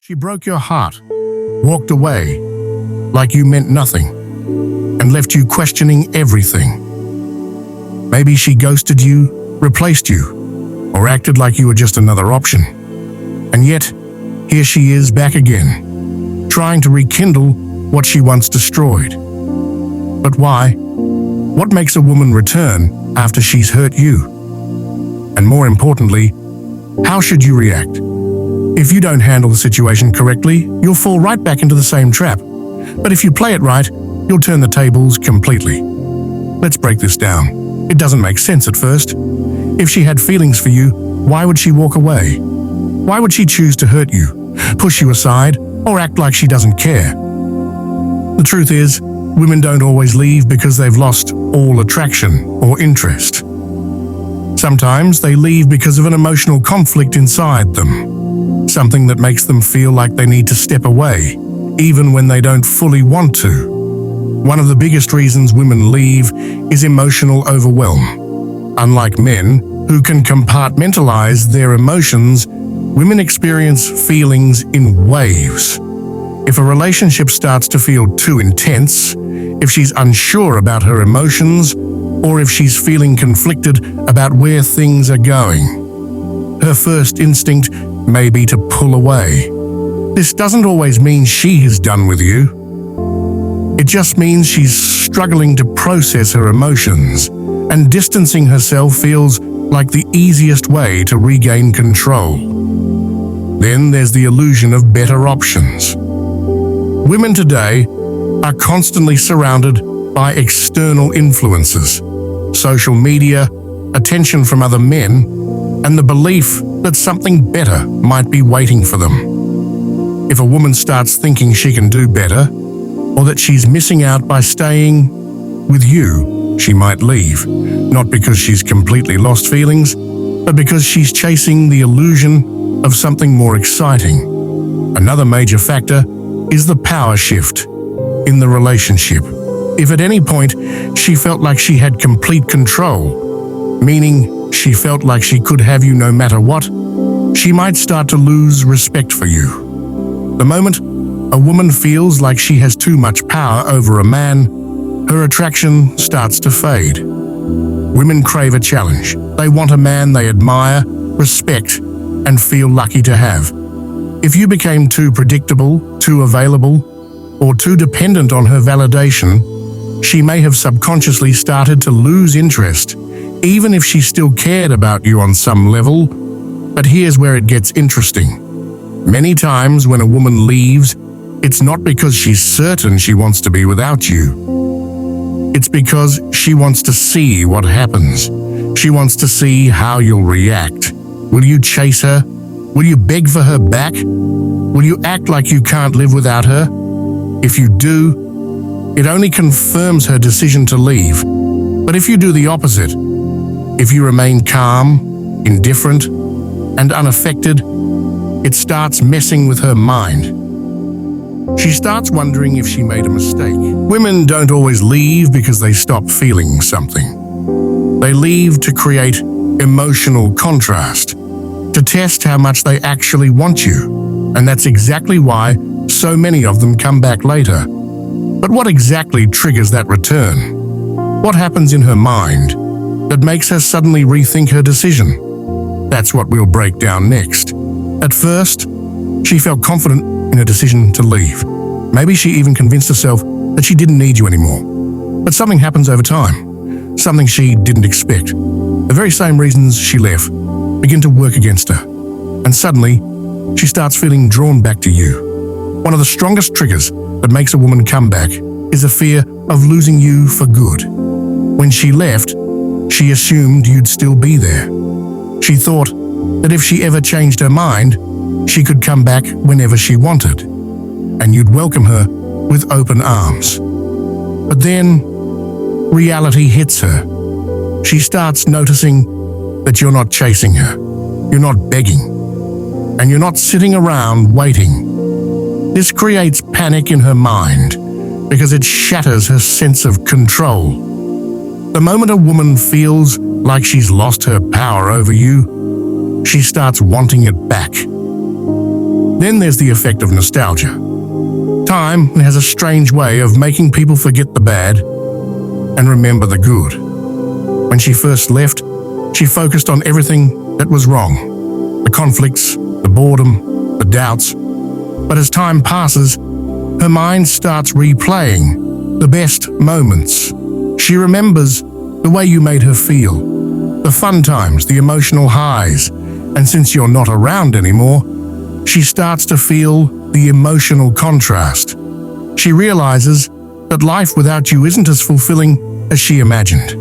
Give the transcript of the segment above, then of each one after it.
She broke your heart, walked away like you meant nothing, and left you questioning everything. Maybe she ghosted you, replaced you, or acted like you were just another option. And yet, here she is back again, trying to rekindle what she once destroyed. But why? What makes a woman return after she's hurt you? And more importantly, how should you react? If you don't handle the situation correctly, you'll fall right back into the same trap. But if you play it right, you'll turn the tables completely. Let's break this down. It doesn't make sense at first. If she had feelings for you, why would she walk away? Why would she choose to hurt you, push you aside, or act like she doesn't care? The truth is, women don't always leave because they've lost all attraction or interest. Sometimes they leave because of an emotional conflict inside them, something that makes them feel like they need to step away, even when they don't fully want to. One of the biggest reasons women leave is emotional overwhelm. Unlike men, who can compartmentalize their emotions, women experience feelings in waves. If a relationship starts to feel too intense, if she's unsure about her emotions, or if she's feeling conflicted about where things are going, her first instinct may be to pull away. This doesn't always mean she is done with you. It just means she's struggling to process her emotions, and distancing herself feels like the easiest way to regain control. Then there's the illusion of better options. Women today are constantly surrounded by external influences, social media, attention from other men, and the belief that something better might be waiting for them. If a woman starts thinking she can do better, or that she's missing out by staying with you, she might leave, not because she's completely lost feelings, but because she's chasing the illusion of something more exciting. Another major factor is the power shift in the relationship. If at any point she felt like she had complete control, meaning she felt like she could have you no matter what, she might start to lose respect for you. The moment a woman feels like she has too much power over a man, her attraction starts to fade. Women crave a challenge. They want a man they admire, respect, and feel lucky to have. If you became too predictable, too available, or too dependent on her validation, she may have subconsciously started to lose interest, even if she still cared about you on some level. But here's where it gets interesting. Many times when a woman leaves, it's not because she's certain she wants to be without you. It's because she wants to see what happens. She wants to see how you'll react. Will you chase her? Will you beg for her back? Will you act like you can't live without her? If you do, it only confirms her decision to leave. But if you do the opposite, if you remain calm, indifferent, and unaffected, it starts messing with her mind. She starts wondering if she made a mistake. Women don't always leave because they stop feeling something. They leave to create emotional contrast, to test how much they actually want you. And that's exactly why so many of them come back later. But what exactly triggers that return? What happens in her mind that makes her suddenly rethink her decision? That's what we'll break down next. At first, she felt confident in her decision to leave. Maybe she even convinced herself that she didn't need you anymore. But something happens over time, something she didn't expect. The very same reasons she left begin to work against her. And suddenly, she starts feeling drawn back to you. One of the strongest triggers that makes a woman come back is the fear of losing you for good. When she left, she assumed you'd still be there. She thought that if she ever changed her mind, she could come back whenever she wanted, and you'd welcome her with open arms. But then, reality hits her. She starts noticing that you're not chasing her, you're not begging, and you're not sitting around waiting. This creates panic in her mind because it shatters her sense of control. The moment a woman feels like she's lost her power over you, she starts wanting it back. Then there's the effect of nostalgia. Time has a strange way of making people forget the bad and remember the good. When she first left, she focused on everything that was wrong, the conflicts, the boredom, the doubts. But as time passes, her mind starts replaying the best moments. She remembers the way you made her feel, the fun times, the emotional highs. And since you're not around anymore, she starts to feel the emotional contrast. She realizes that life without you isn't as fulfilling as she imagined.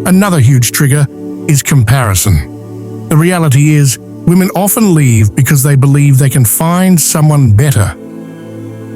Another huge trigger is comparison. The reality is, women often leave because they believe they can find someone better.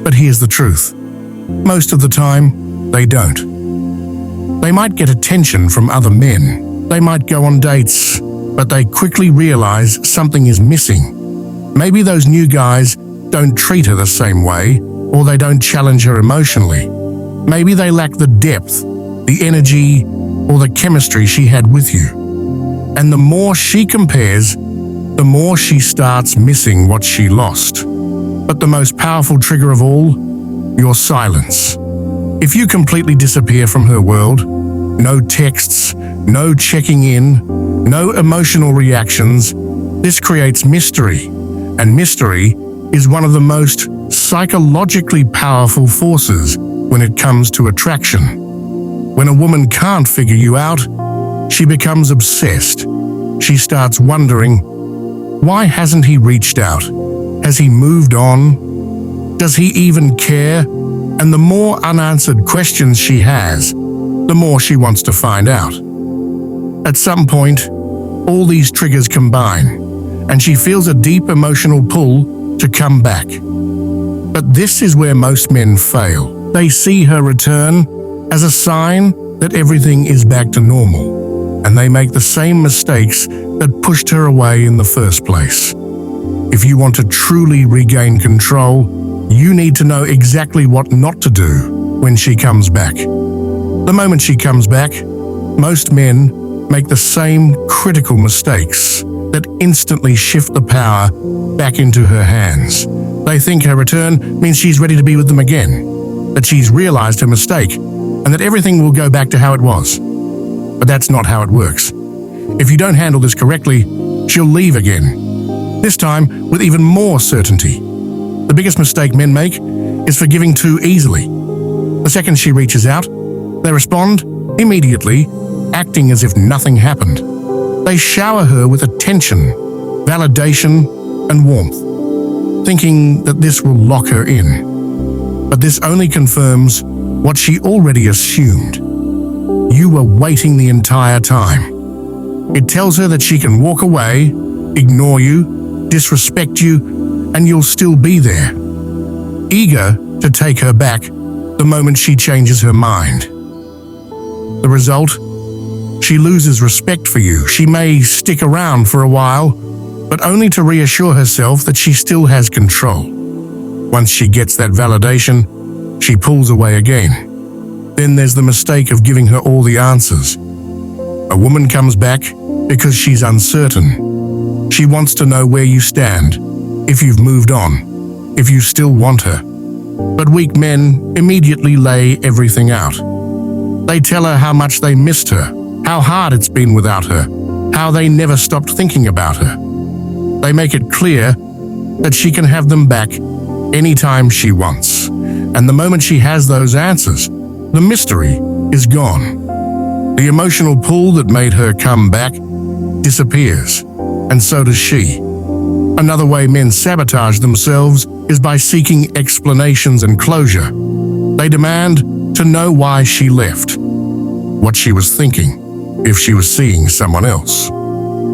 But here's the truth. Most of the time, they don't. They might get attention from other men. They might go on dates, but they quickly realize something is missing. Maybe those new guys don't treat her the same way, or they don't challenge her emotionally. Maybe they lack the depth, the energy, or the chemistry she had with you. And the more she compares, the more she starts missing what she lost. But the most powerful trigger of all, your silence. If you completely disappear from her world, no texts, no checking in, no emotional reactions, this creates mystery. And mystery is one of the most psychologically powerful forces when it comes to attraction. When a woman can't figure you out, she becomes obsessed. She starts wondering, why hasn't he reached out? Has he moved on? Does he even care? And the more unanswered questions she has, the more she wants to find out. At some point, all these triggers combine, and she feels a deep emotional pull to come back. But this is where most men fail. They see her return as a sign that everything is back to normal, and they make the same mistakes that pushed her away in the first place. If you want to truly regain control, you need to know exactly what not to do when she comes back. The moment she comes back, most men make the same critical mistakes that instantly shift the power back into her hands. They think her return means she's ready to be with them again, that she's realized her mistake, and that everything will go back to how it was. But that's not how it works. If you don't handle this correctly, she'll leave again, this time with even more certainty. The biggest mistake men make is forgiving too easily. The second she reaches out, they respond immediately, acting as if nothing happened. They shower her with attention, validation, and warmth, thinking that this will lock her in. But this only confirms what she already assumed. You were waiting the entire time. It tells her that she can walk away, ignore you, disrespect you, and you'll still be there, eager to take her back the moment she changes her mind. The result? She loses respect for you. She may stick around for a while, but only to reassure herself that she still has control. Once she gets that validation, she pulls away again. Then there's the mistake of giving her all the answers. A woman comes back because she's uncertain. She wants to know where you stand, if you've moved on, if you still want her. But weak men immediately lay everything out. They tell her how much they missed her, how hard it's been without her, how they never stopped thinking about her. They make it clear that she can have them back anytime she wants. And the moment she has those answers, the mystery is gone. The emotional pull that made her come back disappears, and so does she. Another way men sabotage themselves is by seeking explanations and closure. They demand to know why she left, what she was thinking, if she was seeing someone else.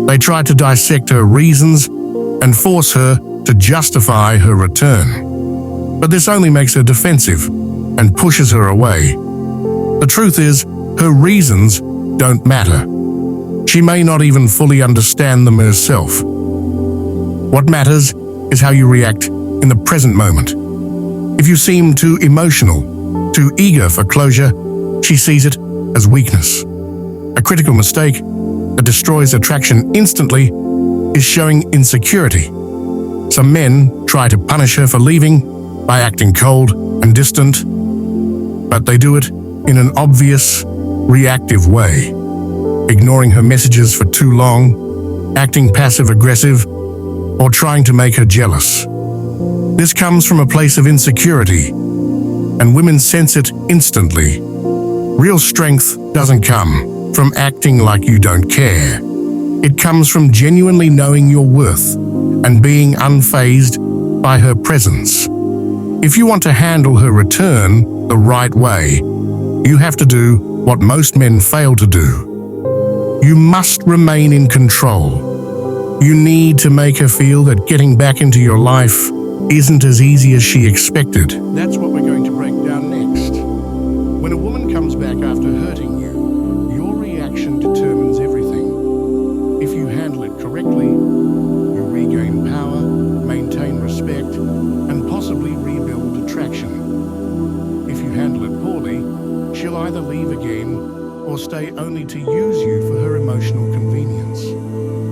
They try to dissect her reasons and force her to justify her return. But this only makes her defensive and pushes her away. The truth is, her reasons don't matter. She may not even fully understand them herself. What matters is how you react in the present moment. If you seem too emotional, too eager for closure, she sees it as weakness. A critical mistake that destroys attraction instantly is showing insecurity. Some men try to punish her for leaving by acting cold and distant, but they do it in an obvious, reactive way, ignoring her messages for too long, acting passive-aggressive, or trying to make her jealous. This comes from a place of insecurity, and women sense it instantly. Real strength doesn't come from acting like you don't care. It comes from genuinely knowing your worth and being unfazed by her presence. If you want to handle her return the right way, you have to do what most men fail to do. You must remain in control. You need to make her feel that getting back into your life isn't as easy as she expected. That's what we're going to break down next. When a woman comes back after hurting you, your reaction determines everything. If you handle it correctly, you regain power, maintain respect, and possibly rebuild attraction. If you handle it poorly, she'll either leave again or stay only to use you for her emotional convenience.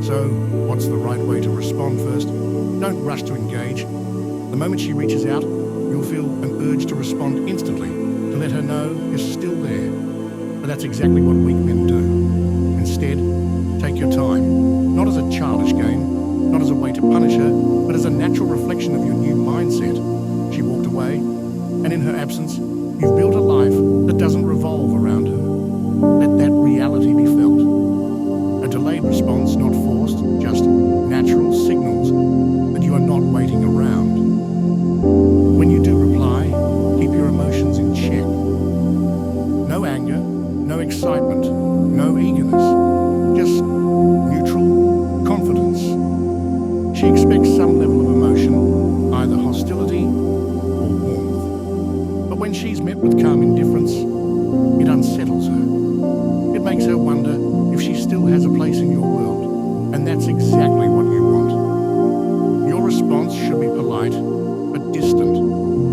So, what's the right way to respond first? Don't rush to engage. The moment she reaches out, you'll feel an urge to respond instantly, to let her know you're still there. But that's exactly what weak men do. Instead, take your time, not as a childish game, not as a way to punish her, but as a natural reflection of your new mindset. She walked away, and in her absence, you've built a life that doesn't revolve around her. Let that reality be felt. A delayed response, not forced, just natural signals that you are not waiting around. When you do reply, keep your emotions in check. No anger, no excitement, no eagerness, just neutral confidence. She expects some level of emotion, either hostility or warmth. But when she's met with calm indifference, it unsettles her. It makes her wonder if she still has a place in your world, and that's exactly what you want. Your response should be polite, but distant.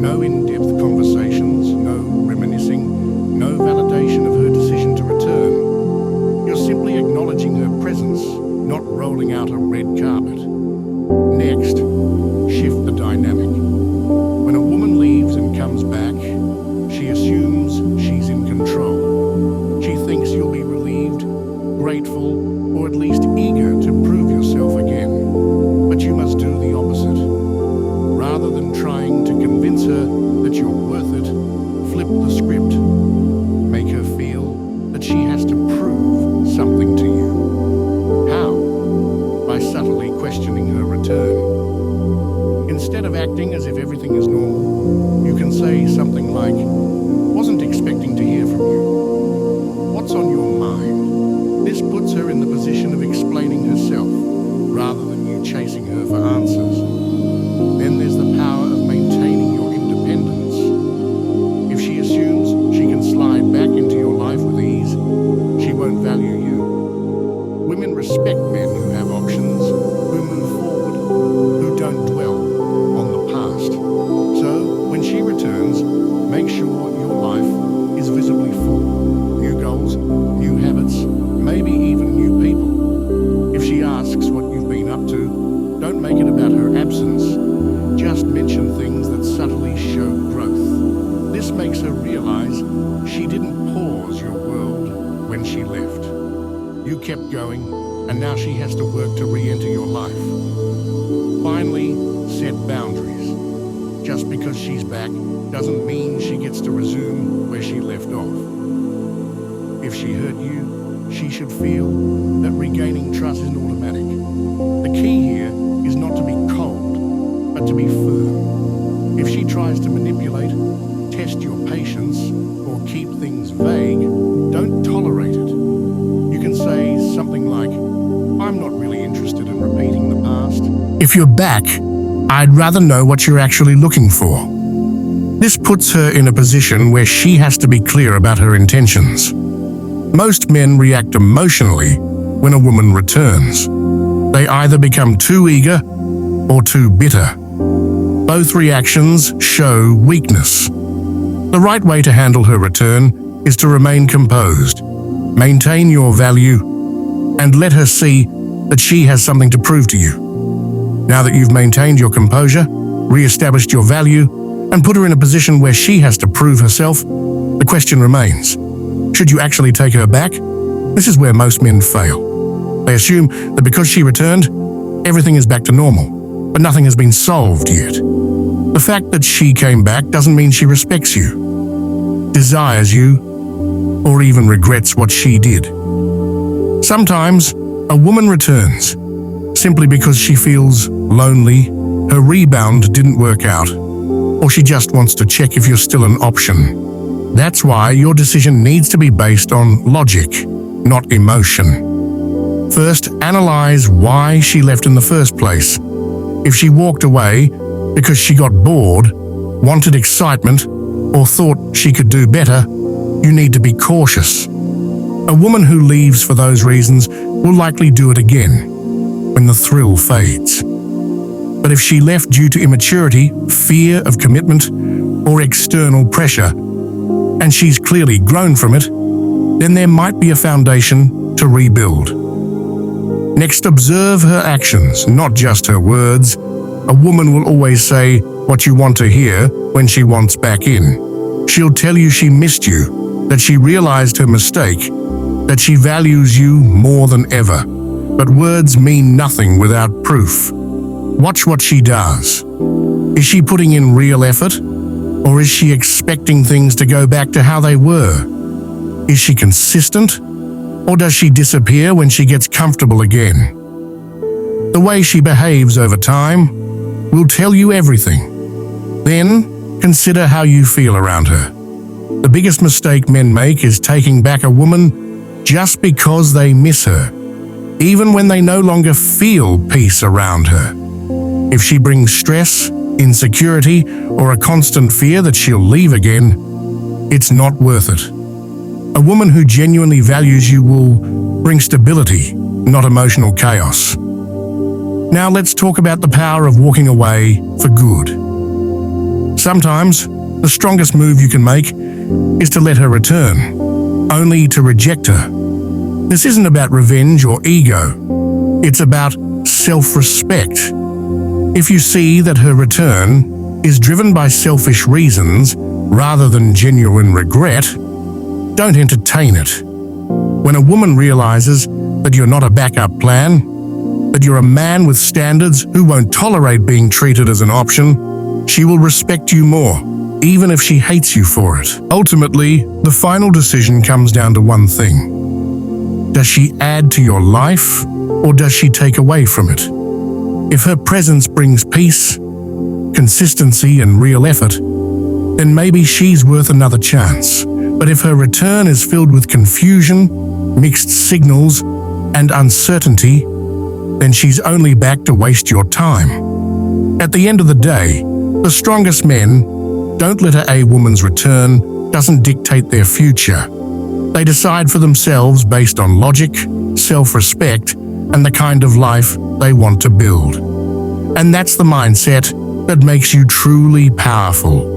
No in-depth conversations, no reminiscing, no validation of her decision to return. You're simply acknowledging her presence, not rolling out a red carpet. Next, shift the dynamic. When a woman leaves and comes back, she assumes she's in control. She thinks you'll be relieved, grateful, or at least eager to prove yourself again. But you must do the opposite. Rather than trying to convince her that you're worth it, flip the script. Make her feel that she has to prove something to you. How? By subtly questioning her return. Instead of acting as if everything is normal, you can say something like, "Wasn't expecting to hear from you. What's on your mind?" This puts her in the position of explaining herself, rather than you chasing her for answers. Then there's the power of maintaining your independence. If she assumes she can slide back into your life with ease, she won't value you. Women respect men who have options, who move forward, who don't dwell on the past. So, when she returns, make sure your life is visibly full. New goals, new habits, maybe even new people. If she asks what you've been up to, don't make it about her absence. Just mention things that subtly show growth. This makes her realize she didn't pause your world when she left. You kept going, and now she has to work to re-enter your life. Finally, set boundaries. Just because she's back doesn't mean she gets to resume where she left off. If she hurt you, she should feel that regaining trust isn't automatic. The key here is not to be cold, but to be firm. If she tries to manipulate, test your patience, or keep things vague, don't tolerate it. You can say something like, "I'm not really interested in repeating the past." If you're back, I'd rather know what you're actually looking for. This puts her in a position where she has to be clear about her intentions. Most men react emotionally when a woman returns. They either become too eager or too bitter. Both reactions show weakness. The right way to handle her return is to remain composed, maintain your value, and let her see that she has something to prove to you. Now that you've maintained your composure, re-established your value, and put her in a position where she has to prove herself, the question remains, should you actually take her back? This is where most men fail. They assume that because she returned, everything is back to normal, but nothing has been solved yet. The fact that she came back doesn't mean she respects you, desires you, or even regrets what she did. Sometimes, a woman returns simply because she feels lonely, her rebound didn't work out, or she just wants to check if you're still an option. That's why your decision needs to be based on logic, not emotion. First, analyze why she left in the first place. If she walked away because she got bored, wanted excitement, or thought she could do better, you need to be cautious. A woman who leaves for those reasons will likely do it again when the thrill fades. But if she left due to immaturity, fear of commitment, or external pressure, and she's clearly grown from it, then there might be a foundation to rebuild. Next, observe her actions, not just her words. A woman will always say what you want to hear when she wants back in. She'll tell you she missed you, that she realized her mistake, that she values you more than ever. But words mean nothing without proof. Watch what she does. Is she putting in real effort? Or is she expecting things to go back to how they were? Is she consistent? Or does she disappear when she gets comfortable again? The way she behaves over time will tell you everything. Then, consider how you feel around her. The biggest mistake men make is taking back a woman just because they miss her, even when they no longer feel peace around her. If she brings stress, insecurity, or a constant fear that she'll leave again, it's not worth it. A woman who genuinely values you will bring stability, not emotional chaos. Now let's talk about the power of walking away for good. Sometimes, the strongest move you can make is to let her return, only to reject her. This isn't about revenge or ego. It's about self-respect. If you see that her return is driven by selfish reasons rather than genuine regret, don't entertain it. When a woman realizes that you're not a backup plan, that you're a man with standards who won't tolerate being treated as an option, she will respect you more, even if she hates you for it. Ultimately, the final decision comes down to one thing. Does she add to your life, or does she take away from it? If her presence brings peace, consistency, and real effort, then maybe she's worth another chance. But if her return is filled with confusion, mixed signals, and uncertainty, then she's only back to waste your time. At the end of the day, the strongest men don't let a woman's return doesn't dictate their future. They decide for themselves based on logic, self-respect, and the kind of life they want to build. And that's the mindset that makes you truly powerful.